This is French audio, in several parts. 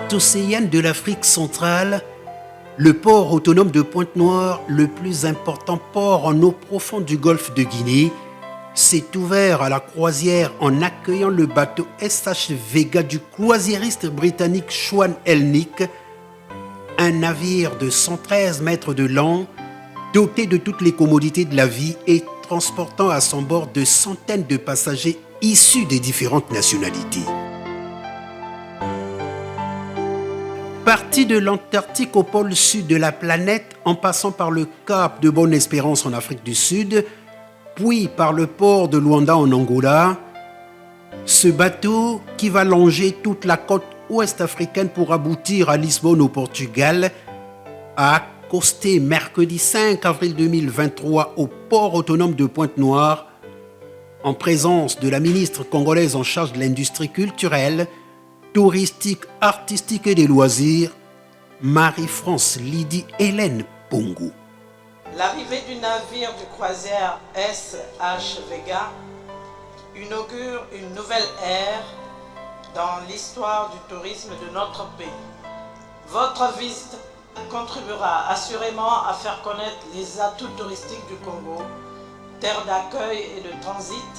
côte océane de l'Afrique centrale, le port autonome de Pointe-Noire, le plus important port en eau profonde du golfe de Guinée, s'est ouvert à la croisière en accueillant le bateau SH Vega du croisiériste britannique Schwan Elnick, un navire de 113 mètres de long, doté de toutes les commodités de la vie et transportant à son bord de centaines de passagers issus des différentes nationalités. Parti de l'Antarctique au pôle sud de la planète, en passant par le cap de Bonne-Espérance en Afrique du Sud, puis par le port de Luanda en Angola, ce bateau qui va longer toute la côte ouest africaine pour aboutir à Lisbonne au Portugal, a accosté mercredi 5 avril 2023 au port autonome de Pointe-Noire, en présence de la ministre congolaise en charge de l'industrie culturelle, touristique, artistique et des loisirs, Marie-France Lydie Hélène Pongo. L'arrivée du navire de croisière SH Vega inaugure une nouvelle ère dans l'histoire du tourisme de notre pays. Votre visite contribuera assurément à faire connaître les atouts touristiques du Congo, terre d'accueil et de transit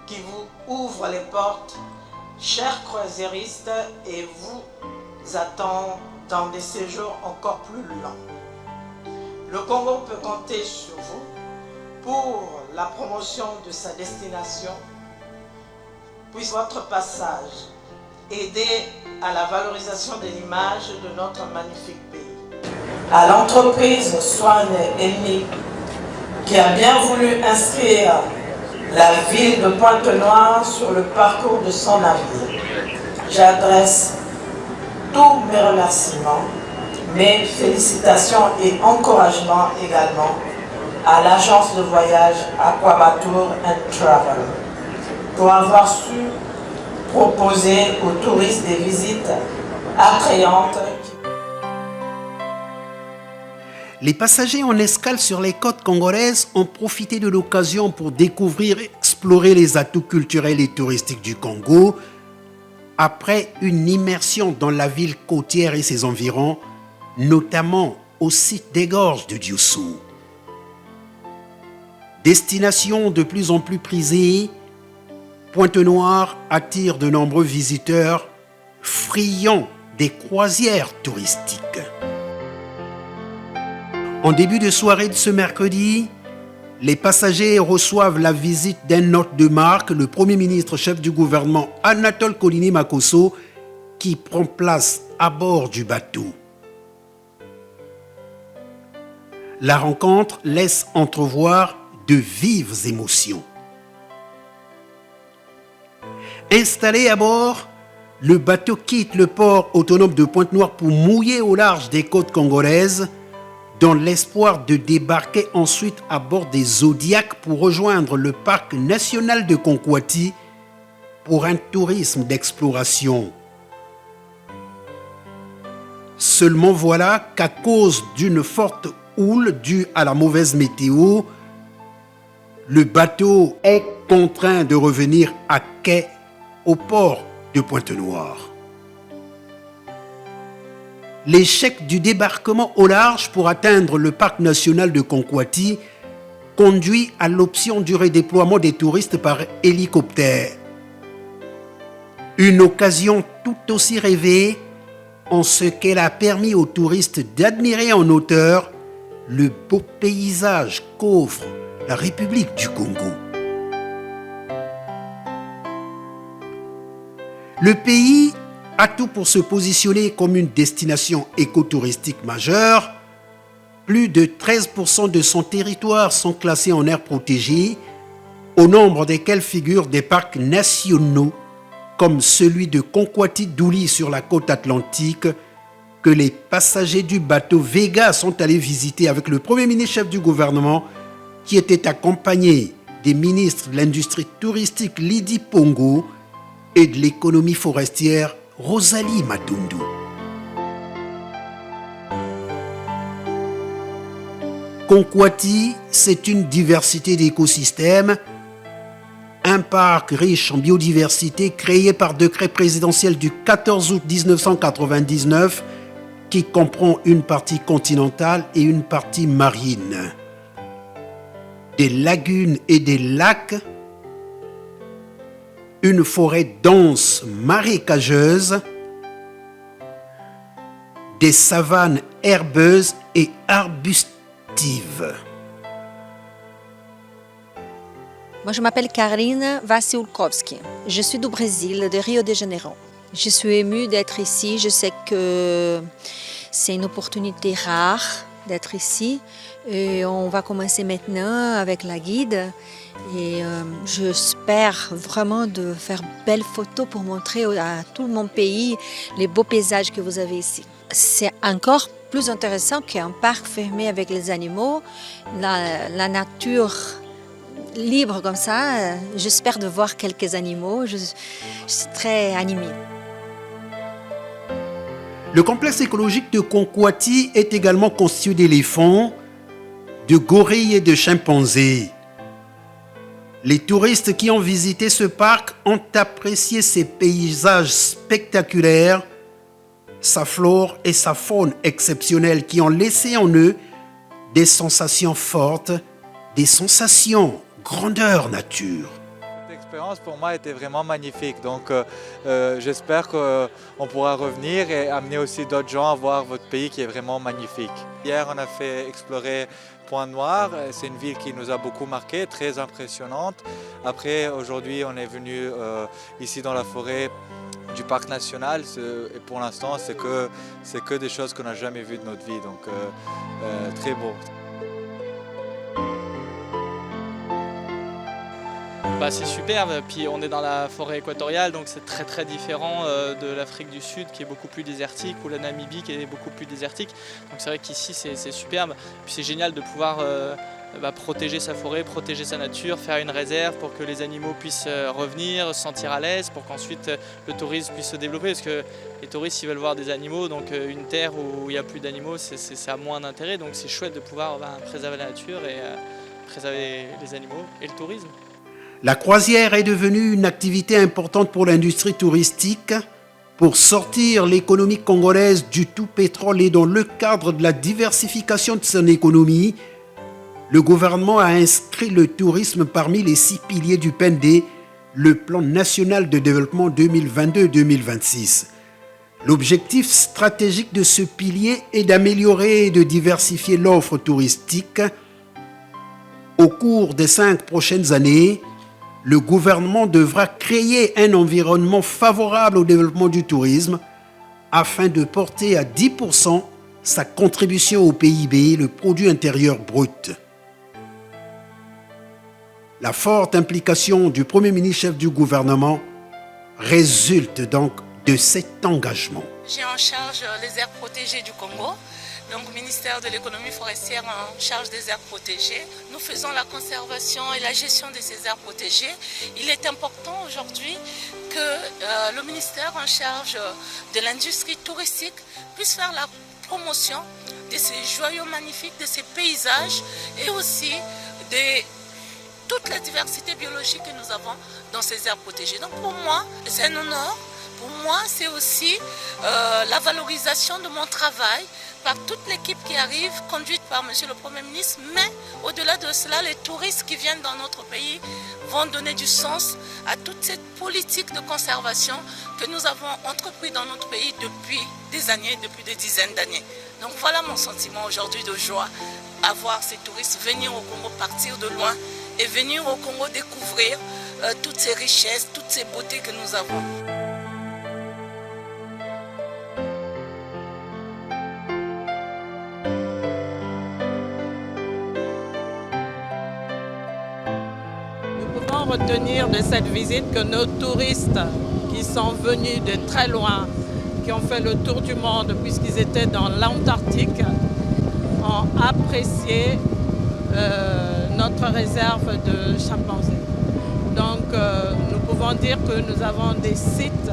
qui vous ouvre les portes, chers croisiéristes, et vous attend dans des séjours encore plus longs. Le Congo peut compter sur vous pour la promotion de sa destination, puis votre passage aider à la valorisation de l'image de notre magnifique pays. À l'entreprise Schwan Elnick, qui a bien voulu inscrire la ville de Pointe-Noire sur le parcours de son navire, j'adresse tous mes remerciements, mes félicitations et encouragements également à l'agence de voyage Aquabatour & Travel pour avoir su proposer aux touristes des visites attrayantes. Les passagers en escale sur les côtes congolaises ont profité de l'occasion pour découvrir et explorer les atouts culturels et touristiques du Congo après une immersion dans la ville côtière et ses environs, notamment au site des gorges de Diossou. Destination de plus en plus prisée, Pointe-Noire attire de nombreux visiteurs friands des croisières touristiques. En début de soirée de ce mercredi, les passagers reçoivent la visite d'un hôte de marque, le Premier ministre chef du gouvernement Anatole Kolini Makosso, qui prend place à bord du bateau. La rencontre laisse entrevoir de vives émotions. Installé à bord, le bateau quitte le port autonome de Pointe-Noire pour mouiller au large des côtes congolaises, dans l'espoir de débarquer ensuite à bord des Zodiacs pour rejoindre le parc national de Konkwati pour un tourisme d'exploration. Seulement voilà qu'à cause d'une forte houle due à la mauvaise météo, le bateau est contraint de revenir à quai au port de Pointe-Noire. L'échec du débarquement au large pour atteindre le parc national de Konkwati conduit à l'option du redéploiement des touristes par hélicoptère. Une occasion tout aussi rêvée en ce qu'elle a permis aux touristes d'admirer en hauteur le beau paysage qu'offre la République du Congo. Le pays a tout pour se positionner comme une destination écotouristique majeure. Plus de 13% de son territoire sont classés en aires protégées, au nombre desquels figurent des parcs nationaux comme celui de Konkwati-Douli sur la côte atlantique, que les passagers du bateau Vega sont allés visiter avec le Premier ministre chef du gouvernement, qui était accompagné des ministres de l'industrie touristique Lydie Pongo et de l'économie forestière Rosalie Matundu. Konkwati, c'est une diversité d'écosystèmes, un parc riche en biodiversité créé par décret présidentiel du 14 août 1999 qui comprend une partie continentale et une partie marine. Des lagunes et des lacs, une forêt dense marécageuse, des savanes herbeuses et arbustives. Moi, je m'appelle Karine Vasilkovski. Je suis du Brésil, de Rio de Janeiro. Je suis émue d'être ici. Je sais que c'est une opportunité rare d'être ici. Et on va commencer maintenant avec la guide. Et j'espère vraiment de faire belles photos pour montrer à tout mon pays les beaux paysages que vous avez ici. C'est encore plus intéressant qu'un parc fermé avec les animaux. La nature libre comme ça, j'espère de voir quelques animaux. Je suis très animée. Le complexe écologique de Konkwati est également constitué d'éléphants, de gorilles et de chimpanzés. Les touristes qui ont visité ce parc ont apprécié ses paysages spectaculaires, sa flore et sa faune exceptionnelles qui ont laissé en eux des sensations fortes, des sensations grandeur nature. L'expérience pour moi était vraiment magnifique, donc j'espère qu'on pourra revenir et amener aussi d'autres gens à voir votre pays qui est vraiment magnifique. Hier on a fait explorer Pointe-Noire, c'est une ville qui nous a beaucoup marqué, très impressionnante. Après aujourd'hui on est venu ici dans la forêt du parc national et pour l'instant c'est que des choses qu'on n'a jamais vues de notre vie, donc très beau. C'est superbe, puis on est dans la forêt équatoriale, donc c'est très très différent de l'Afrique du Sud qui est beaucoup plus désertique ou la Namibie qui est beaucoup plus désertique. Donc c'est vrai qu'ici c'est superbe, puis c'est génial de pouvoir protéger sa forêt, protéger sa nature, faire une réserve pour que les animaux puissent revenir, se sentir à l'aise, pour qu'ensuite le tourisme puisse se développer, parce que les touristes ils veulent voir des animaux, donc une terre où il n'y a plus d'animaux c'est à moins d'intérêt, donc c'est chouette de pouvoir préserver la nature et préserver les animaux et le tourisme. La croisière est devenue une activité importante pour l'industrie touristique pour sortir l'économie congolaise du tout pétrole et dans le cadre de la diversification de son économie, le gouvernement a inscrit le tourisme parmi les 6 piliers du PND, le plan national de développement 2022-2026. L'objectif stratégique de ce pilier est d'améliorer et de diversifier l'offre touristique. Au cours des 5 prochaines années, le gouvernement devra créer un environnement favorable au développement du tourisme afin de porter à 10% sa contribution au PIB, le produit intérieur brut. La forte implication du Premier ministre chef du gouvernement résulte donc de cet engagement. J'ai en charge les aires protégées du Congo. Donc, ministère de l'économie forestière en charge des aires protégées. Nous faisons la conservation et la gestion de ces aires protégées. Il est important aujourd'hui que le ministère en charge de l'industrie touristique puisse faire la promotion de ces joyaux magnifiques, de ces paysages et aussi de toute la diversité biologique que nous avons dans ces aires protégées. Donc pour moi, c'est un honneur. Pour moi, c'est aussi la valorisation de mon travail par toute l'équipe qui arrive, conduite par Monsieur le Premier ministre. Mais au-delà de cela, les touristes qui viennent dans notre pays vont donner du sens à toute cette politique de conservation que nous avons entrepris dans notre pays depuis des années, depuis des dizaines d'années. Donc voilà mon sentiment aujourd'hui de joie, à voir ces touristes venir au Congo, partir de loin et venir au Congo découvrir toutes ces richesses, toutes ces beautés que nous avons. Retenir de cette visite que nos touristes qui sont venus de très loin, qui ont fait le tour du monde puisqu'ils étaient dans l'Antarctique, ont apprécié notre réserve de chimpanzés. Donc nous pouvons dire que nous avons des sites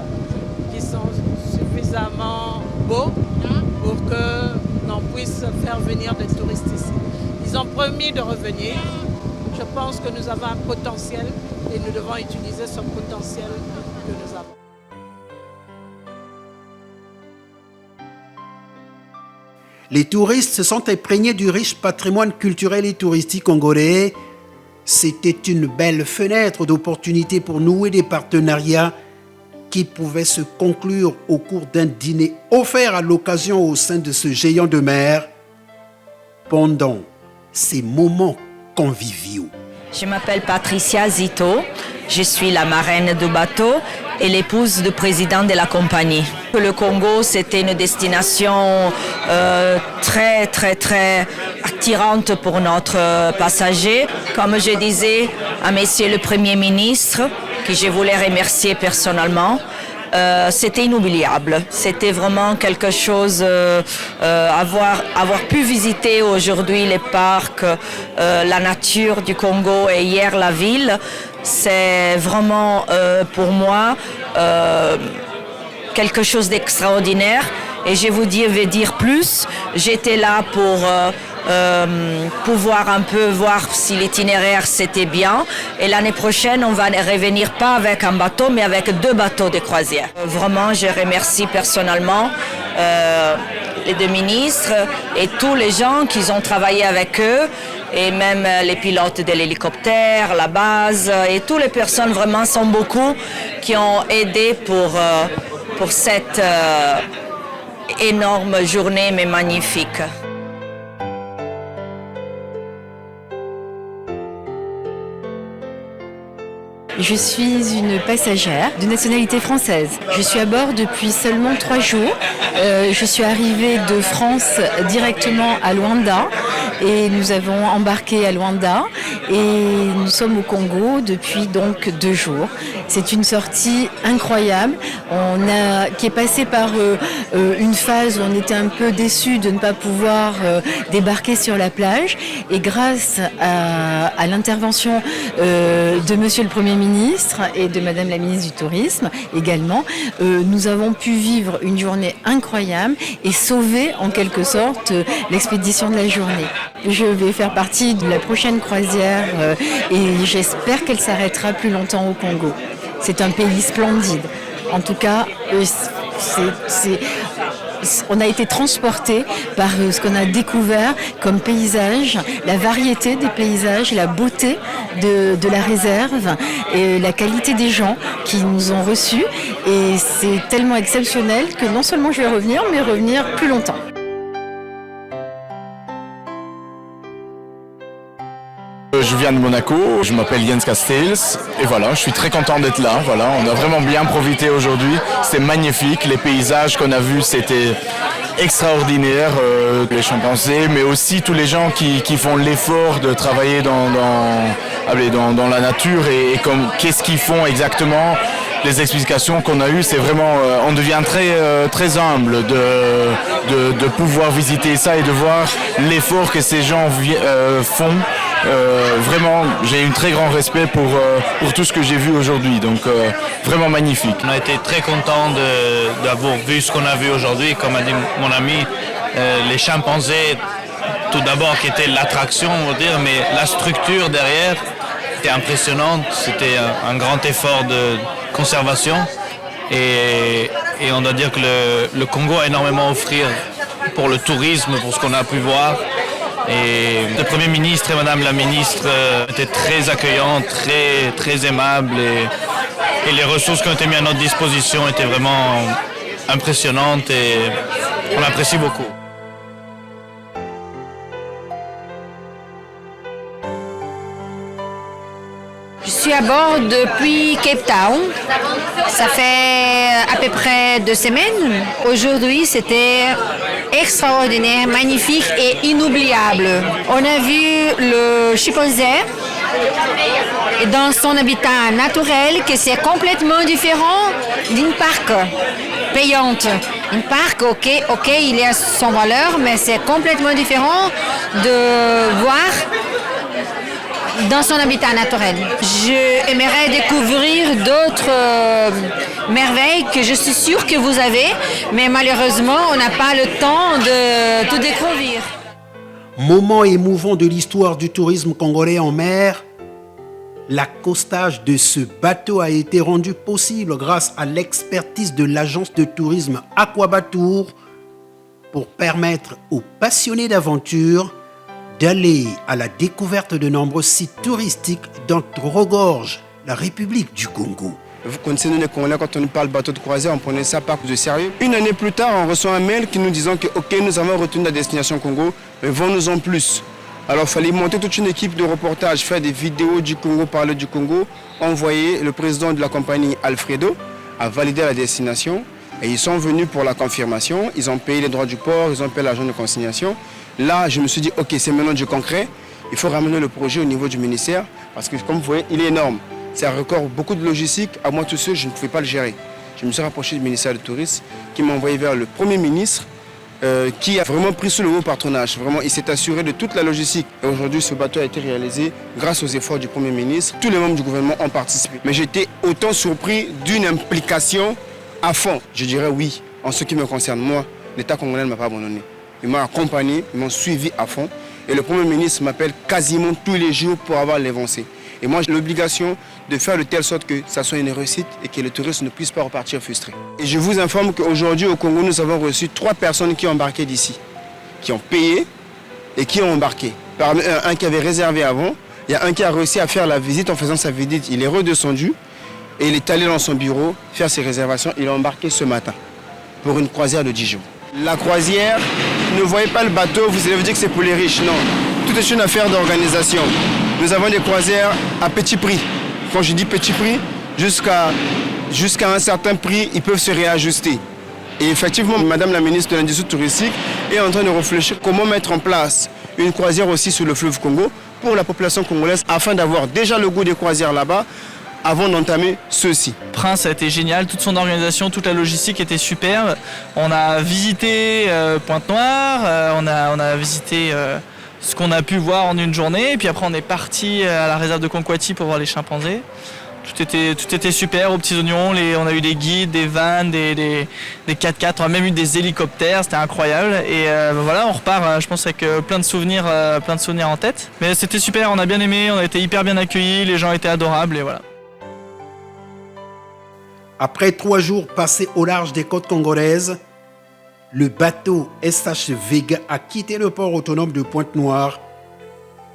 qui sont suffisamment beaux pour que l'on puisse faire venir des touristes ici. Ils ont promis de revenir. Je pense que nous avons un potentiel et nous devons utiliser ce potentiel que nous avons. Les touristes se sont imprégnés du riche patrimoine culturel et touristique congolais. C'était une belle fenêtre d'opportunité pour nouer des partenariats qui pouvaient se conclure au cours d'un dîner offert à l'occasion au sein de ce géant de mer pendant ces moments conviviaux. Je m'appelle Patricia Zito, je suis la marraine du bateau et l'épouse du président de la compagnie. Le Congo, c'était une destination très attirante pour notre passager. Comme je disais à Monsieur le Premier ministre, que je voulais remercier personnellement, c'était inoubliable. C'était vraiment quelque chose, avoir pu visiter aujourd'hui les parcs, la nature du Congo et hier la ville, c'est vraiment pour moi quelque chose d'extraordinaire. Et je vais dire plus, j'étais là pour pouvoir un peu voir si l'itinéraire c'était bien. Et l'année prochaine, on va revenir pas avec un bateau, mais avec 2 bateaux de croisière. Vraiment, je remercie personnellement les 2 ministres et tous les gens qui ont travaillé avec eux, et même les pilotes de l'hélicoptère, la base, et toutes les personnes, vraiment, sont beaucoup qui ont aidé pour cette énorme journée, mais magnifique. Je suis une passagère de nationalité française. Je suis à bord depuis seulement 3 jours. Je suis arrivée de France directement à Luanda et nous avons embarqué à Luanda et nous sommes au Congo depuis donc 2 jours. C'est une sortie incroyable. Qui est passée par une phase où on était un peu déçus de ne pas pouvoir débarquer sur la plage, et grâce à l'intervention de Monsieur le Premier ministre et de Madame la ministre du Tourisme également, nous avons pu vivre une journée incroyable et sauver en quelque sorte l'expédition de la journée. Je vais faire partie de la prochaine croisière et j'espère qu'elle s'arrêtera plus longtemps au Congo. C'est un pays splendide. En tout cas, on a été transporté par ce qu'on a découvert comme paysage, la variété des paysages, la beauté de la réserve et la qualité des gens qui nous ont reçus. Et c'est tellement exceptionnel que non seulement je vais revenir, mais revenir plus longtemps. Je viens de Monaco, je m'appelle Jens Castells et voilà, je suis très content d'être là. Voilà, on a vraiment bien profité aujourd'hui, c'était magnifique, les paysages qu'on a vus c'était extraordinaire, les chimpanzés, mais aussi tous les gens qui font l'effort de travailler dans la nature et qu'est-ce qu'ils font exactement. Les explications qu'on a eues, c'est vraiment, on devient très humble de pouvoir visiter ça et de voir l'effort que ces gens font. Vraiment, j'ai un très grand respect pour tout ce que j'ai vu aujourd'hui, donc vraiment magnifique. On a été très contents d'avoir vu ce qu'on a vu aujourd'hui, comme a dit mon ami, les chimpanzés, tout d'abord qui était l'attraction, on va dire, mais la structure derrière était impressionnante, c'était un grand effort de conservation et on doit dire que le Congo a énormément à offrir pour le tourisme, pour ce qu'on a pu voir. Et le Premier ministre et Madame la ministre étaient très accueillants, très aimables et les ressources qui ont été mises à notre disposition étaient vraiment impressionnantes et on apprécie beaucoup. Je suis à bord depuis Cape Town. Ça fait à peu près 2 semaines. Aujourd'hui, c'était extraordinaire, magnifique et inoubliable. On a vu le chimpanzé dans son habitat naturel, que c'est complètement différent d'une parc payante. Une parc, ok, il a son valeur, mais c'est complètement différent de voir dans son habitat naturel. J'aimerais découvrir d'autres merveilles que je suis sûre que vous avez, mais malheureusement, on n'a pas le temps de tout découvrir. Moment émouvant de l'histoire du tourisme congolais en mer, l'accostage de ce bateau a été rendu possible grâce à l'expertise de l'agence de tourisme Aquabatour pour permettre aux passionnés d'aventure d'aller à la découverte de nombreux sites touristiques dont regorge la République du Congo. Vous connaissez, nous les Congolais, quand on nous parle bateau de croisière, on prenait ça pas de sérieux. Une année plus tard, on reçoit un mail qui nous disant que ok, nous avons retenu la destination Congo, mais vends-nous en plus. Alors il fallait monter toute une équipe de reportage, faire des vidéos du Congo, parler du Congo, envoyer le président de la compagnie Alfredo à valider la destination. Et ils sont venus pour la confirmation, ils ont payé les droits du port, ils ont payé l'argent de consignation. Là, je me suis dit, ok, c'est maintenant du concret, il faut ramener le projet au niveau du ministère, parce que comme vous voyez, il est énorme. C'est un record, beaucoup de logistique, à moi tout seul, je ne pouvais pas le gérer. Je me suis rapproché du ministère du Tourisme, qui m'a envoyé vers le Premier ministre, qui a vraiment pris sur le haut patronage. Vraiment, il s'est assuré de toute la logistique. Et aujourd'hui, ce bateau a été réalisé grâce aux efforts du Premier ministre. Tous les membres du gouvernement ont participé. Mais j'étais autant surpris d'une implication à fond. Je dirais oui, en ce qui me concerne. Moi, l'État congolais ne m'a pas abandonné. Il m'a accompagné, ils m'ont suivi à fond. Et le Premier ministre m'appelle quasiment tous les jours pour avoir l'avancée. Et moi, j'ai l'obligation de faire de telle sorte que ça soit une réussite et que les touristes ne puissent pas repartir frustrés. Et je vous informe qu'aujourd'hui, au Congo, nous avons reçu 3 personnes qui ont embarqué d'ici, qui ont payé et qui ont embarqué. Parmi un qui avait réservé avant, il y a un qui a réussi à faire la visite. En faisant sa visite, il est redescendu et il est allé dans son bureau faire ses réservations. Il a embarqué ce matin pour une croisière de 10 jours. La croisière, ne voyez pas le bateau, vous allez vous dire que c'est pour les riches. Non, tout est une affaire d'organisation. Nous avons des croisières à petit prix. Quand je dis petit prix, jusqu'à un certain prix, ils peuvent se réajuster. Et effectivement, Madame la ministre de l'Industrie touristique est en train de réfléchir comment mettre en place une croisière aussi sur le fleuve Congo pour la population congolaise afin d'avoir déjà le goût des croisières là-bas avant d'entamer ceux-ci. Prince a été génial, toute son organisation, toute la logistique était superbe. On a visité Pointe-Noire, on a visité ce qu'on a pu voir en une journée, et puis après on est parti à la réserve de Konkwati pour voir les chimpanzés. Tout était super aux petits oignons, on a eu des guides, des vannes, des 4x4, on a même eu des hélicoptères, c'était incroyable. Et voilà, on repart, je pense, avec plein de souvenirs en tête. Mais c'était super, on a bien aimé, on a été hyper bien accueillis, les gens étaient adorables et voilà. Après 3 jours passés au large des côtes congolaises, le bateau SH Vega a quitté le port autonome de Pointe-Noire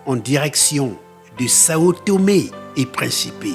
en direction de Sao Tomé et Principe.